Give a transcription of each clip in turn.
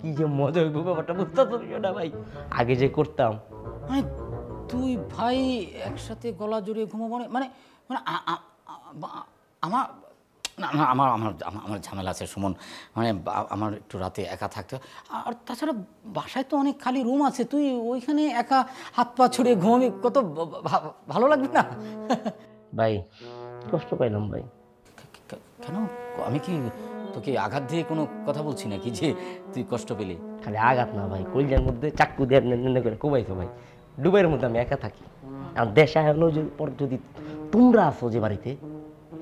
কি যে মজা হইব ব্যাপারটা বুঝতেছো না ভাই, আগে যে করতাম। মানে তুই ভাই একসাথে গলা জড়িয়ে ঘুমাবো মানে মানে আমার না না আমার আমার আমার ঝামেলা আছে সুমন, মানে আমার একটু রাতে একা থাকতে। আর তাছাড়া বাসায় তো অনেক খালি রুম আছে, তুই ওইখানে একা হাত পা ছড়িয়ে ঘুমাবি, কত ভালো লাগবে না? ভাই কষ্ট পাইলাম ভাই। কেন? আমি কি তোকে আঘাত দিয়ে কোনো কথা বলছি নাকি যে তুই কষ্ট পেলি? খালি আঘাত না ভাই, কলজার মধ্যে চাক্কু দিয়ে নেনে করে কোবাইছো ভাই। ডুবের মধ্যে আমি একা থাকি, আর দেশে হলো পর যদি তোমরা আসো যে বাড়িতে,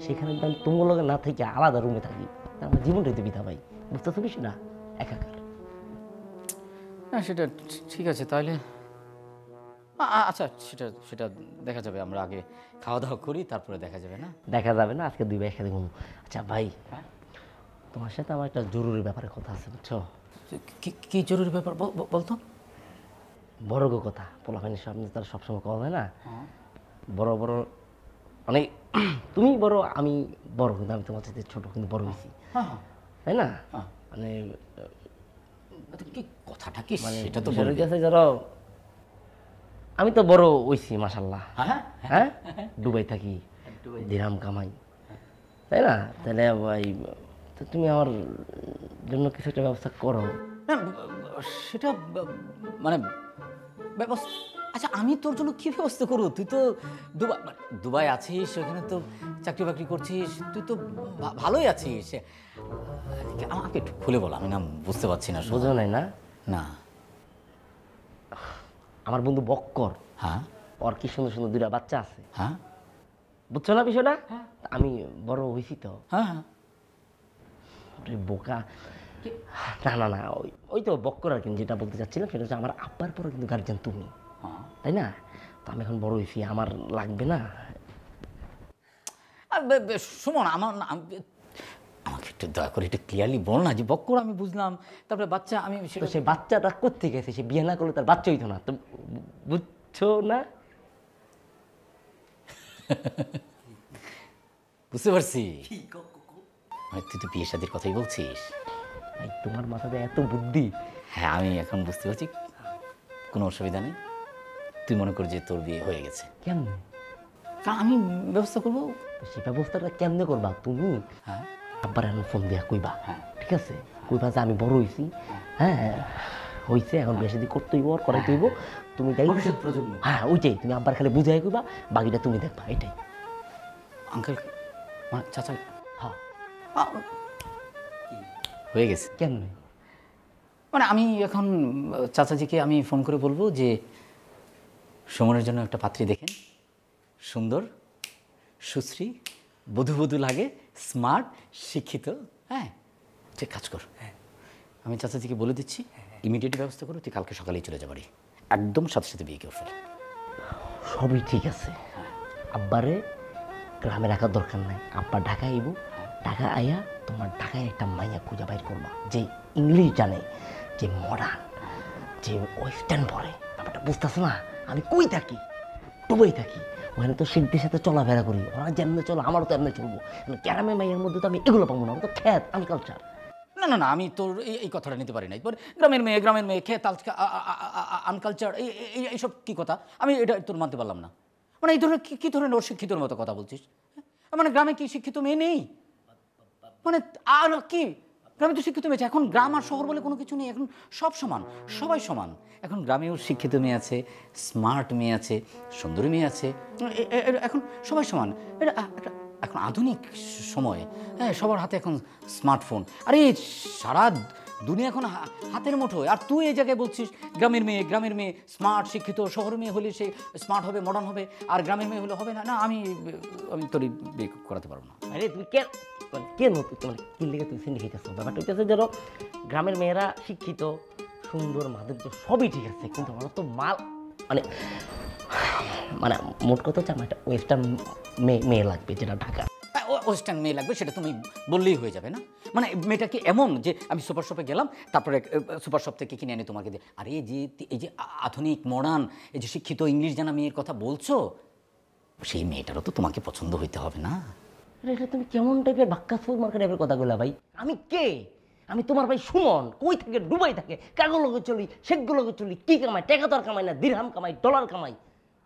সেখানে আমি তোমার লগে না থেকে আলাদা রুমে থাকি, আমার জীবনটাই তো বিধা ভাই, বুঝতেছো বিষয় না? একাকার। হ্যাঁ সেটা ঠিক আছে, তাহলে আচ্ছা সেটা সেটা দেখা যাবে, আমরা আগে খাওয়া দাওয়া করি তারপরে দেখা যাবে। না দেখা যাবে না, আজকে দুই ভাই একসাথে ঘুমো। আচ্ছা ভাই, তোমার সাথে আমার একটা জরুরি ব্যাপারে কথা আছে বুঝছো? কি জরুরি ব্যাপার বলতো? বড় গো কথা, পোলাপানির সামনে তারা সবসময় কথা হয় না, বড় বড় অনেক। তুমি বড়, আমি বড়, কিন্তু আমি তোমার সাথে ছোট, কিন্তু বড় হয়েছি, তাই না? মানে কি কথাটা কি মানে সেটা তো গেছে ধরো, আমি তো বড় হইছি মাশাল্লাহ, হ্যাঁ দুবাই থাকি, দিরহাম কামাই, তাই না? তাহলে ভাই তুমি আমার জন্য কিছু একটা ব্যবস্থা করো। সেটা মানে ব্যবস্থা, আচ্ছা আমি তোর জন্য কি ব্যবস্থা করবো? তুই তো দুবাই আছিস, সেখানে তো চাকরি বাকরি করছিস, তুই তো ভালোই আছিস। আমাকে একটু খুলে বল, আমি না বুঝতে পারছি না। বুঝো নাই না? না আমার বন্ধু বক্কর, হ্যাঁ, ওর কি সুন্দর সুন্দর দুইটা বাচ্চা আছে, হ্যাঁ বুঝছো না বিষয়টা? আমি বড় হয়েছি তো, হ্যাঁ বোকা। না না না, ওই তো বক্কর আর কি, যেটা বলতে চাচ্ছিলাম সেটা হচ্ছে আমার আব্বার পরে কিন্তু গার্জেন তুমি, তাই না? তো আমি এখন বড় হয়েছি, আমার লাগবে না? সুমন, আমাকে একটু দয়া করে একটু ক্লিয়ারলি বল না, যে বক্কর আমি বুঝলাম, তারপরে বাচ্চা আমি তো সে বাচ্চাটা করতে গেছে, সে বিয়ে না করলে তার বাচ্চা হইতো না, তো বুঝছো না? বুঝতে পারছি, মানে তুই তো বিয়ে শাদীর কথাই বলছিস। তোমার মাথাতে এত বুদ্ধি। হ্যাঁ আমি এখন বুঝতে পারছি, কোনো অসুবিধা নেই। তুই মনে কর যে তোর বিয়ে হয়ে গেছে। কেমনে? আমি ব্যবস্থা করবো। সে ব্যবস্থাটা কেমনে করবা তুমি? হ্যাঁ আব্বার এখন ফোন দিয়া কইবা, ঠিক আছে? কইবা যে আমি বড় হইছি, হ্যাঁ হইছে, এখন বিয়ে শাদী করতে হইব, আর করাইতে হইব, তুমি যাই, হ্যাঁ ওইটাই, তুমি আব্বার খালি বুঝাই কইবা, বাকিটা তুমি দেখবা, এটাই। আঙ্কেল চাচা, হ্যাঁ হয়ে গেছে। কেমনে? মানে আমি এখন চাচাজিকে আমি ফোন করে বলবো যে সুমনের জন্য একটা পাত্রী দেখেন, সুন্দর, সুশ্রী, বধূ বধূ লাগে, স্মার্ট, শিক্ষিত। হ্যাঁ ঠিক কাজ কর, আমি চাচাজিকে বলে দিচ্ছি, ইমিডিয়েট ব্যবস্থা করো, তুই কালকে সকালেই চলে যাবারই, একদম সাথে সাথে বিয়ে করে ফেল। সবই ঠিক আছে, আব্বারে গ্রামে রাখার দরকার নাই, আব্বা ঢাকা আইব, ঢাকা আইয়া তোমার ঢাকায় একটা মাইয়া খুঁজা বাইর করবা, যে ইংলিশ জানে, যে মডার্ন, যে ওয়েস্টার্ন পরে, ব্যাপারটা বুঝতেছো না? আমি কই থাকি, দুবাই থাকি, ওখানে তো শিল্পীর সাথে চলাফেরা করি, ওরা যেমনি চলো আমারও তো এমনি চলবো, গ্রামের মাইয়ের মধ্যে তো আমি এগুলো পাবো না, ওরা তো খ্যাত আনকালচার। না না না, আমি তোর এই কথাটা নিতে পারি না। গ্রামের মেয়ে খেয়ে আনকালচার, এইসব কি কথা, আমি এটা তোর মানতে পারলাম না। মানে এই ধরনের কি ধরনের অশিক্ষিতর মতো কথা বলছিস? মানে গ্রামে কি শিক্ষিত মেয়ে নেই? মানে আর কি, গ্রামে তো শিক্ষিত মেয়ে আছে। এখন গ্রাম আর শহর বলে কোনো কিছু নেই, এখন সব সমান, সবাই সমান। এখন গ্রামেও শিক্ষিত মেয়ে আছে, স্মার্ট মেয়ে আছে, সুন্দরী মেয়ে আছে, এখন সবাই সমান। এটা এখন আধুনিক সময়, হ্যাঁ সবার হাতে এখন স্মার্টফোন, আরে সারা দুনিয়া এখন হাতের মুঠোয়। আর তুই এই জায়গায় বলছিস গ্রামের মেয়ে স্মার্ট শিক্ষিত, শহরের মেয়ে হলে সে স্মার্ট হবে, মডার্ন হবে, আর গ্রামের মেয়ে হলে হবে না। না, আমি তোর বিয়ে করাতে পারবো না। আরে তুই কেন মানে কি লেগে তুই সিন্ডি খাইতেছ? ব্যাপারটা হইতেছে ধরো, গ্রামের মেয়েরা শিক্ষিত, সুন্দর, মাধুর্য সবই ঠিক আছে, কিন্তু আমার তো মাল মানে মানে মোট কথা হচ্ছে আমার একটা ওয়েস্টার্ন মেয়ে লাগবে, যেটা ঢাকা। ওয়েস্টার্ন মেয়ে লাগবে, সেটা তুমি বললেই হয়ে যাবে না? মানে মেয়েটা কি এমন যে আমি সুপার শপে গেলাম, তারপরে সুপার শপ থেকে কিনে আনি তোমাকে দিয়ে? আরে এই যে আধুনিক মডার্ন, এই যে শিক্ষিত ইংলিশ জানা মেয়ের কথা বলছো, সেই মেয়েটারও তো তোমাকে পছন্দ হইতে হবে না? এটা তুমি কেমন টাইপের বাক্কা ফুল মার্কা টাইপের কথা বলা ভাই? আমি কে? আমি তোমার ভাই সুমন, কই থাকে? দুবাই থাকে। কাগলকে চলি, সেগুলোকে চলি, কি কামাই? টাকা তো আর কামাই না, দিরহাম কামাই, ডলার কামাই।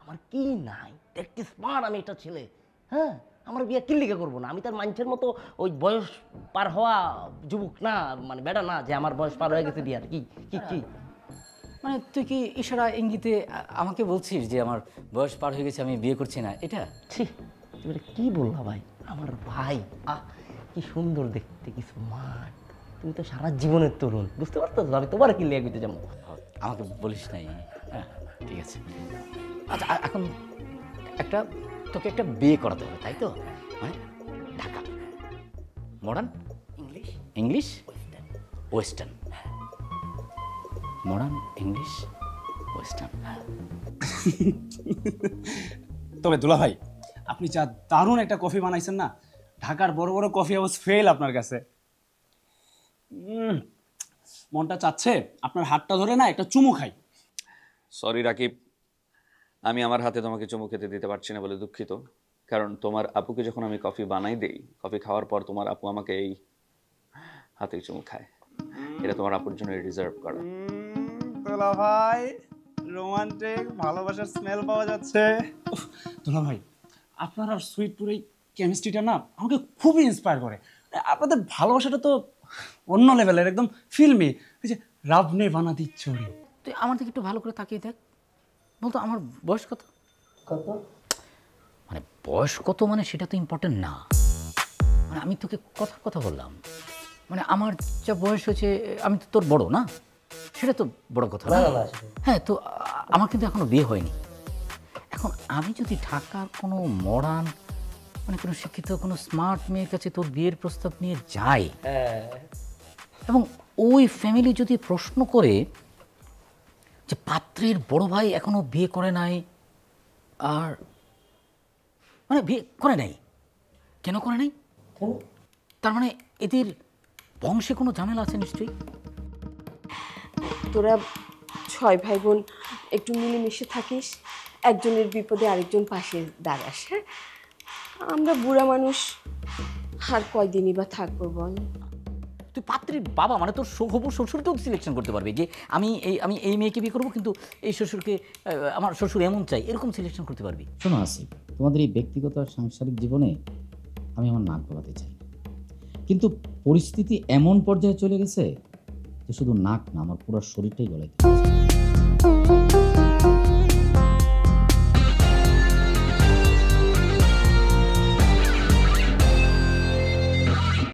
আমার কি নাই? দেখতে স্মার্ট আমি একটা ছেলে। হ্যাঁ, আমার বিয়ে কিল্লিকে করবো না। আমি তার মানুষের মতো ওই বয়স পার হওয়া যুবক না, মানে বেটা না যে আমার বয়স পার হয়ে গেছে বিয়ার। কি কি কি মানে তুই কি ইশারা ইঙ্গিতে আমাকে বলছিস যে আমার বয়স পার হয়ে গেছে, আমি বিয়ে করছি না, এটা? ছি, তুমি এটা কি বললা ভাই? আমার ভাই, কি সুন্দর দেখতে, কি স্মার্ট। তুমি তো সারা জীবনের তরুণ, বুঝতে পারতো? আমি তোমার কি লিয়ে গেতে যাবো? আমাকে বলিস নাই। হ্যাঁ, ঠিক আছে। আচ্ছা, এখন তোকে একটা বিয়ে করাতে হবে, তাই তো? মানে Dhaka, modern, English, English, western. Modern, English, western. তবে দুলা ভাই, আপনি যা দারুণ একটা কফি বানাইছেন না, ঢাকার বড় বড় কফি হাউস ফেল আপনার কাছে। মনটা চাচ্ছে আপনার হাতটা ধরে না একটা চুমু খাই। সরি রাকিব, আমি আমার হাতে তোমাকে চুমু খেতে দিতে পারছি না বলে দুঃখিত। কারণ তোমার আপুকে যখন আমি কফি বানাই দেই, কফি খাওয়ার পর তোমার আপু আমাকে এই হাতে চুমু খায়। এটা তোমার আপুর জন্য রিজার্ভ করা। দুলা ভাই, রোমান্টিক ভালোবাসার স্মেল পাওয়া যাচ্ছে। দুলা ভাই, আপনার আর সুইটপুর এই কেমিস্ট্রিটা না আমাকে খুবই ইন্সপায়ার করে। আপনাদের ভালোবাসাটা তো অন্য লেভেলের, একদম ফিল্মি। ওই যে রাবনে বানাতি চড়ি। তুই আমার দিকে একটু ভালো করে তাকিয়ে দেখ, বলতো আমার বয়স কত? কত? মানে বয়স কত মানে সেটা তো ইম্পর্টেন্ট না। মানে আমি তোকে কথা বললাম, মানে আমার যা বয়স হয়েছে, আমি তো তোর বড় না, সেটা তো বড় কথা না। হ্যাঁ, তো আমার কিন্তু এখনো বিয়ে হয়নি। এখন আমি যদি ঢাকার কোনো মডার্ন, মানে কোনো শিক্ষিত, কোনো স্মার্ট মেয়ের কাছে তোর বিয়ের প্রস্তাব নিয়ে যাই, এবং ওই ফ্যামিলি যদি প্রশ্ন করে যে পাত্রের বড় ভাই এখনো বিয়ে করে নাই, আর মানে বিয়ে করে নাই, কেন করে নাই? তার মানে এদের বংশে কোনো ঝামেলা আছে নিশ্চয়ই। তোরা 6 ভাই বোন একটু মিলেমিশে থাকিস, একজনের বিপদে আরেকজন পাশে দাঁড়াস। হ্যাঁ, আমরা বুড়া মানুষ আর কয়দিনই বা থাকবো বল? তুই পাত্রীর বাবা, মানে তোর হবু শ্বশুরকেও সিলেকশন করতে পারবি যে আমি এই মেয়েকে বিয়ে করবো, কিন্তু এই শ্বশুরকে আমার শ্বশুর এমন চাই, এরকম সিলেকশন করতে পারবি। শোনো আসিফ, তোমাদের এই ব্যক্তিগত আর সাংসারিক জীবনে আমি আমার নাক গলাতে চাই, কিন্তু পরিস্থিতি এমন পর্যায়ে চলে গেছে যে শুধু নাক না, আমার পুরো শরীরটাই গলাইতে চাই।